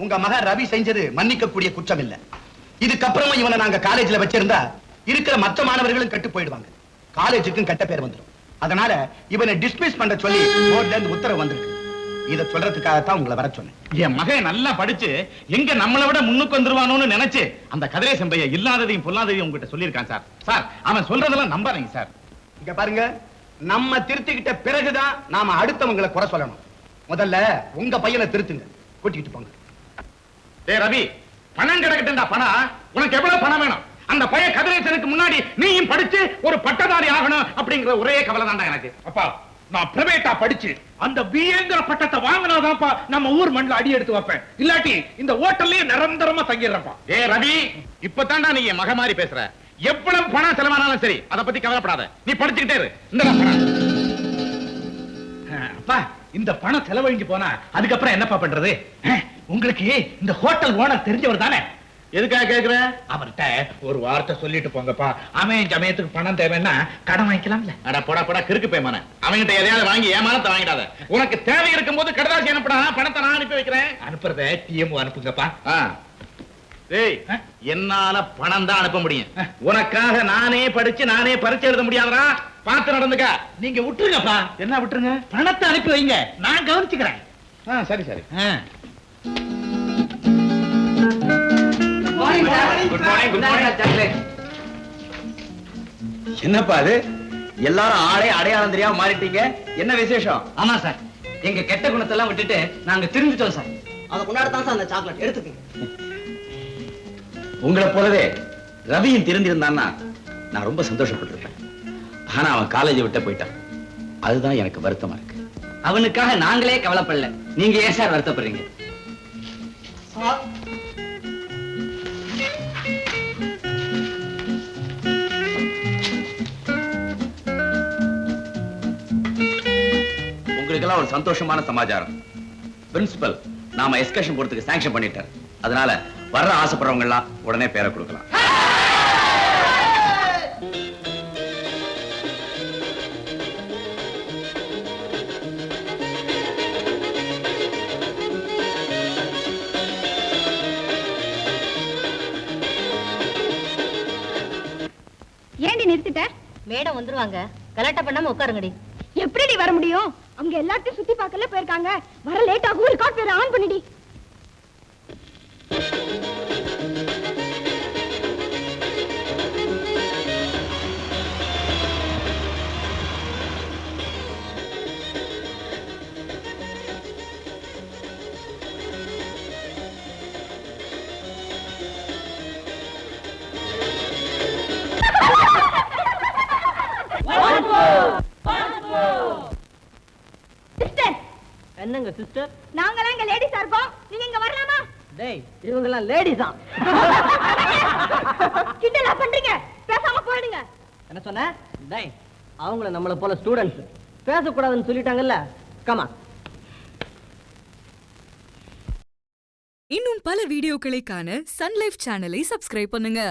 உங்க மகன் ரவி செஞ்சது மன்னிக்க கூடிய குற்றம் இல்ல. இதுக்கப்புறமா இவனை நாங்க காலேஜ்ல வச்சிருந்தா இருக்கிற மற்ற மாணவர்களும் கெட்டு போயிடுவாங்க. காலேஜுக்கும் கெட்ட பேர் வந்துடும். அதனால இவனை டிஸ்மிஸ் பண்ண சொல்லி போர்ட்ல இருந்து உத்தரவு வந்திருக்கு. இத சொல்றதுக்காகத்தான் உங்களை வர சொன்னேன். என் மகன் நல்லா படிச்சு எங்க நம்மளை விட முன்னுக்கு வந்துருவானோன்னு நினைச்சு அந்த கதிரேசன் பையன் இல்லாததையும் பொல்லாததையும் உங்ககிட்ட சொல்லியிருக்கான் சார். சார் அவன் சொல்றதெல்லாம் நம்பாதீங்க சார். இங்க பாருங்க, நம்ம திருத்திக்கிட்ட பிறகுதான் நாம அடுத்தவங்களை குறை சொல்லணும். முதல்ல உங்க பையனை திருத்துங்க, கூட்டிட்டு போங்க. டேய் ரவி, பணம் கிடக்கட்டும்டா. பணம் உனக்கு எவ்வளவு பணம் வேணும்? அந்த பையன் கதிரேசனுக்கு முன்னாடி நீயும் படிச்சு ஒரு பட்டதாரி ஆகணும் அப்படிங்கிற ஒரே கவலை தான்டா எனக்கு. அப்பா, நான் பிரைவேட்டா படிச்சு அந்த பிஏங்கிற பட்டத்தை வாங்கினாதான்ப்பா நம்ம ஊர் மண்ணில் அடி எடுத்து வைப்பேன். இல்லாட்டி இந்த ஹோட்டல்லயே நிரந்தரமா தங்கிடுறப்பா. ஏ ரவி, இப்பதான்டா நீ என் மக மாதிரி பேசுற. எவ்வளவு பணம் செலவானாலும் சரி, அதை பத்தி கவலைப்படாத. நீ படிச்சுக்கிட்டே இரு. இந்த பணம். அப்பா, இந்த பணம் செலவழிஞ்சு போனா அதுக்கப்புறம் என்னப்பா பண்றது? உங்களுக்கு இந்த ஹோட்டல் ஓனர் தெரிஞ்சவர் தானே? எதுக்காக கேக்குற? அவர்கிட்ட ஒரு வார்த்தை சொல்லிட்டு போங்கப்பா. அவன் சமயத்துக்கு பணம் தேவைன்னா கடன் வாங்கிக்கலாம்ல. அட போடா போடா, கிறுக்கு பேமான. அவன்கிட்ட எதையாவது வாங்கி ஏமானத்தை வாங்கிடாத. உனக்கு தேவை இருக்கும் போது கடதாசி அனுப்புடா, பணத்தை நான் அனுப்பி வைக்கிறேன். அனுப்புறத டிஎம் அனுப்புங்கப்பா. டேய், என்னால பணம் தான் அனுப்ப முடியும். உனக்காக நானே படிச்சு நானே பரீட்சை எழுத முடியாதடா. பார்த்து நடந்துக்க. நீங்க விட்டுருங்கப்பா. என்ன விட்டுருங்க? பணத்தை அனுப்பி வைங்க, நான் கவனிச்சுக்கிறேன். சரி சரி. என்னப்பா அது? எல்லாரும் ஆளே அடையாளம் தெரியாம மாறிட்டீங்க. என்ன விசேஷம்? ஆமா சார், எங்க கெட்ட குணத்தெல்லாம் விட்டுட்டு நாங்க திருந்துட்டோம் சார். அதை கொண்டாட தான் சார் அந்த சாக்லேட் எடுத்துக்கங்க. உங்களை போலவே ரவியும் திருந்திருந்தான்னா நான் ரொம்ப சந்தோஷப்பட்டிருப்பேன். ஆனா அவன் காலேஜை விட்டு போயிட்டான். அதுதான் எனக்கு வருத்தமா இருக்கு. அவனுக்காக நாங்களே கவலைப்படல, நீங்க ஏன் சார் வருத்தப்படுறீங்க? உங்களுக்கெல்லாம் ஒரு சந்தோஷமான சமாச்சாரம். பிரின்சிபல் நாம எஸ்கர்ஷன் போறதுக்கு சாங்ஷன் பண்ணிட்டார். அதனால வர்ற ஆசைப்படுறவங்க எல்லாம் உடனே பேரை கொடுக்கலாம். ஏண்டி நிறுத்திட்ட? மேடம் வந்துருவாங்க, கலாட்டா பண்ணாம உட்காருங்கடி. எப்படி வர முடியும்? அவங்க எல்லாத்தையும் சுத்தி பார்க்கல போயிருக்காங்க. வர லேட் ஆகும். ரெக்கார்ட் பேர் ஆன் பண்ணிடி. என்னங்க சிஸ்டர்? நாங்கலாம் இங்க லேடிஸா இருக்கோம். நீங்க இங்க வரலாமா? டேய், இவங்க எல்லாம் லேடிஸ் தான். கிண்டலா பண்றீங்க? பேசாம போயிடுங்க. என்ன சொன்ன? டேய், அவங்கள நம்மள போல ஸ்டூடண்ட்ஸ் பேசக்கூடாதுன்னு சொல்லிட்டாங்கல்ல. கமா. இன்னும் பல வீடியோக்களை காண சன் லைஃப் சேனலை சப்ஸ்கிரைப் பண்ணுங்க.